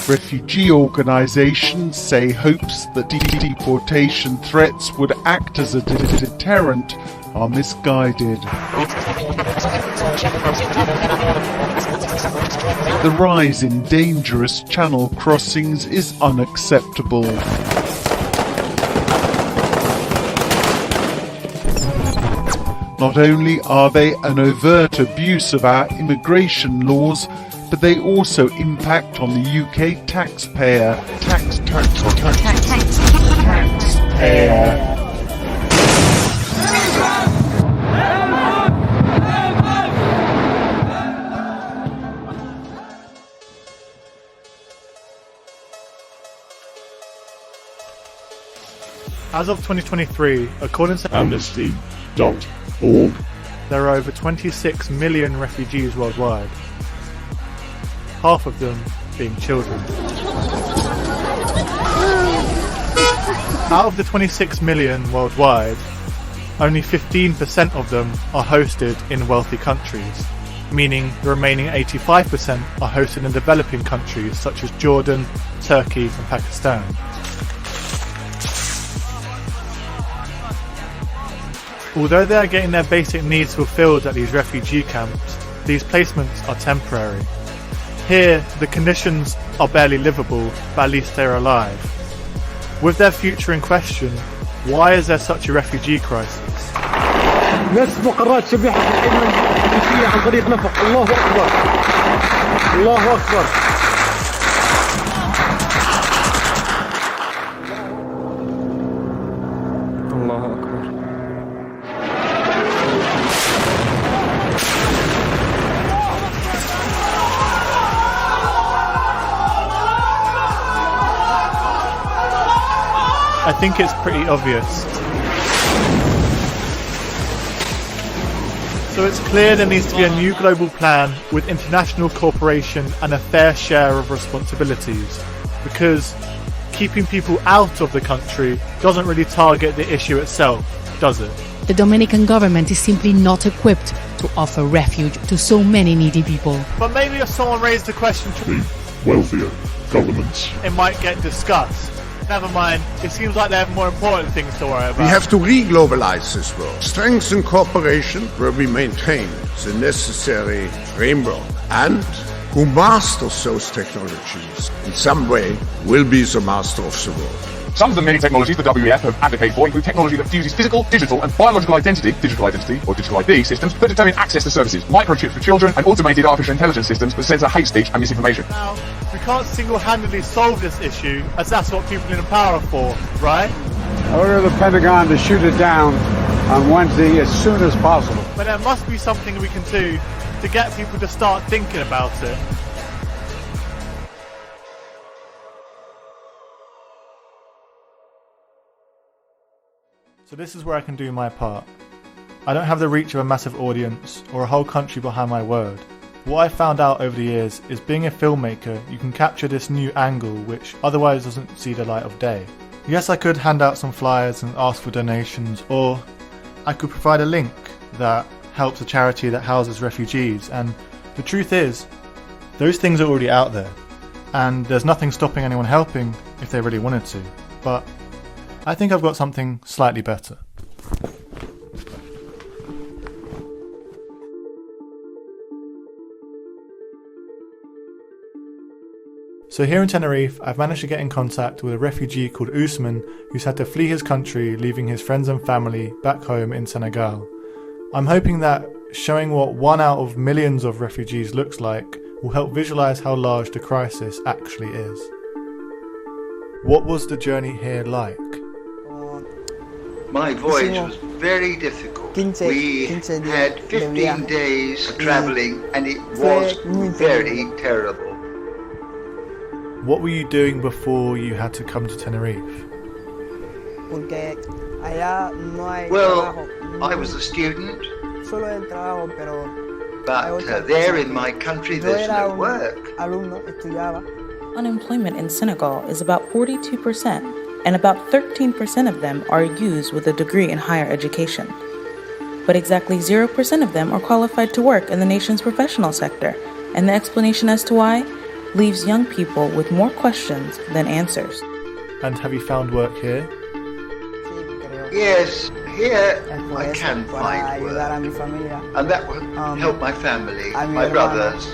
Refugee organizations say hopes that deportation threats would act as a deterrent are misguided. The rise in dangerous channel crossings is unacceptable. Not only are they an overt abuse of our immigration laws, but they also impact on the UK taxpayer. As of 2023, according to Amnesty.org, there are over 26 million refugees worldwide, half of them being children. Out of the 26 million worldwide, only 15% of them are hosted in wealthy countries, meaning the remaining 85% are hosted in developing countries such as Jordan, Turkey and Pakistan. Although they are getting their basic needs fulfilled at these refugee camps, these placements are temporary. Here, the conditions are barely livable, but at least they are alive. With their future in question, why is there such a refugee crisis? I think it's pretty obvious. So it's clear there needs to be a new global plan with international cooperation and a fair share of responsibilities, because keeping people out of the country doesn't really target the issue itself, does it? The Dominican government is simply not equipped to offer refuge to so many needy people. But maybe if someone raised the question to the wealthier governments, it might get discussed. Never mind, it seems like they have more important things to worry about. We have to re-globalize this world, strengthen cooperation where we maintain the necessary framework, and who masters those technologies in some way will be the master of the world. Some of the many technologies the WEF have advocated for include technology that fuses physical, digital and biological identity, digital identity or digital ID systems that determine access to services, microchips for children and automated artificial intelligence systems that censor hate speech and misinformation. Now, we can't single-handedly solve this issue as that's what people in power are for, right? Order the Pentagon to shoot it down on Wednesday as soon as possible. But there must be something we can do to get people to start thinking about it. So this is where I can do my part. I don't have the reach of a massive audience or a whole country behind my word. What I found out over the years is being a filmmaker, you can capture this new angle which otherwise doesn't see the light of day. Yes, I could hand out some flyers and ask for donations, or I could provide a link that helps a charity that houses refugees, and the truth is, those things are already out there, and there's nothing stopping anyone helping if they really wanted to. But I think I've got something slightly better. So here in Tenerife, I've managed to get in contact with a refugee called Usman who's had to flee his country, leaving his friends and family back home in Senegal. I'm hoping that showing what one out of millions of refugees looks like will help visualise how large the crisis actually is. What was the journey here like? My voyage was very difficult. We had 15 days of travelling and it was very terrible. What were you doing before you had to come to Tenerife? Well, I was a student, but there in my country there's no work. Unemployment in Senegal is about 42%, and about 13% of them are youths with a degree in higher education. But exactly 0% of them are qualified to work in the nation's professional sector, and the explanation as to why? leaves young people with more questions than answers. And have you found work here? Yes, here I can find work, and that will help my family, my brothers.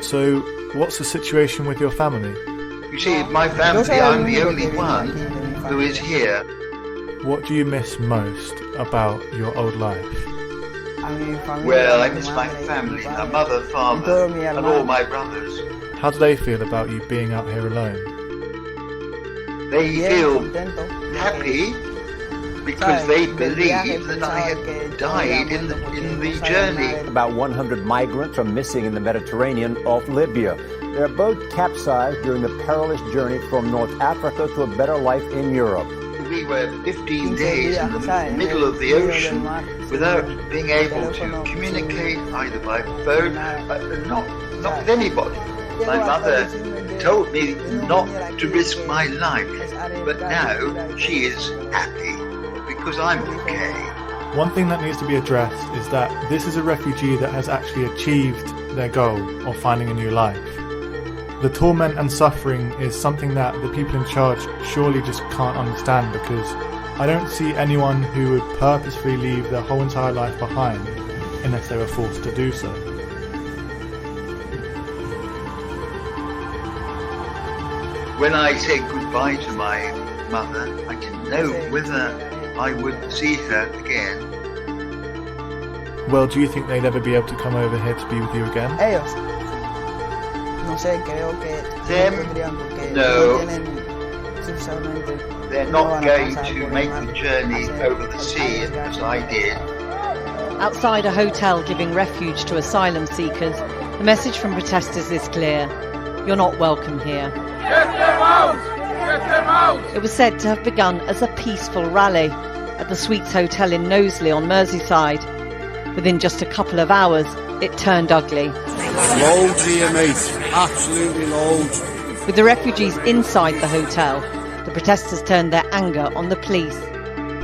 So, what's the situation with your family? You see, my family, I'm the only one who is here. What do you miss most about your old life? Well, I miss my family, my mother, father, and all my brothers. How do they feel about you being out here alone? They feel happy because they believe that I had died in the journey. About 100 migrants are missing in the Mediterranean off Libya. Their boat capsized during the perilous journey from North Africa to a better life in Europe. We were 15 days in the middle of the ocean without being able to communicate either by phone, not with anybody. My mother told me not to risk my life, but now she is happy because I'm okay. One thing that needs to be addressed is that this is a refugee that has actually achieved their goal of finding a new life. The torment and suffering is something that the people in charge surely just can't understand, because I don't see anyone who would purposefully leave their whole entire life behind unless they were forced to do so. When I said goodbye to my mother, I didn't know whether I would see her again. Well, do you think they'd ever be able to come over here to be with you again? Them? No. They're not going to make the journey over the sea as I did. Outside a hotel giving refuge to asylum seekers, the message from protesters is clear. You're not welcome here. Get them out! Get them out! It was said to have begun as a peaceful rally at the Sweets Hotel in Knowsley on Merseyside. Within just a couple of hours, it turned ugly. Loads here, mate. Absolutely loads. With the refugees inside the hotel, the protesters turned their anger on the police.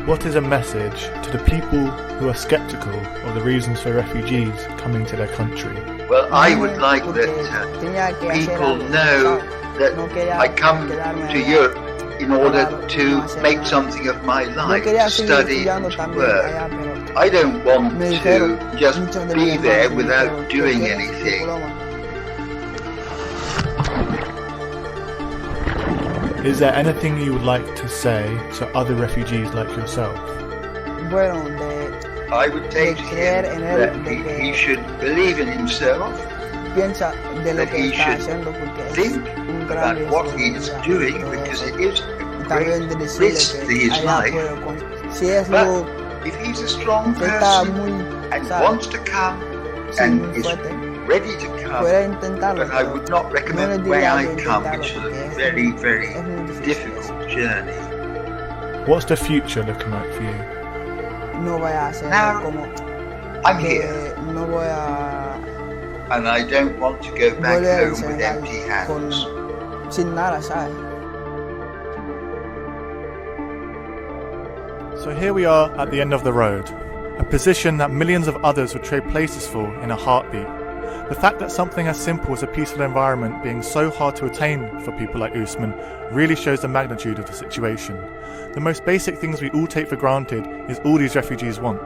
What is a message to the people who are sceptical of the reasons for refugees coming to their country? Well, I would like that people know that I come to Europe in order to make something of my life, to study and to work. I don't want to just be there without doing anything. Is there anything you would like to say to other refugees like yourself? I would say to him that he should believe in himself, that he should think about what he is doing, because it is a great risk to his life. But if he's a strong person and wants to come and is ready to come, but I would not recommend where I come, which is a very, very difficult journey. What's the future looking like for you? Now, I'm here, and I don't want to go back home with empty hands. So here we are at the end of the road, a position that millions of others would trade places for in a heartbeat. The fact that something as simple as a peaceful environment being so hard to attain for people like Usman really shows the magnitude of the situation. The most basic things we all take for granted is all these refugees want.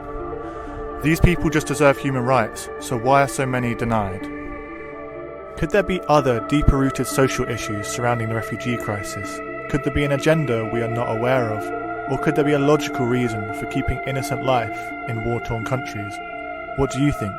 These people just deserve human rights, so why are so many denied? Could there be other deeper-rooted social issues surrounding the refugee crisis? Could there be an agenda we are not aware of? Or could there be a logical reason for keeping innocent life in war-torn countries? What do you think?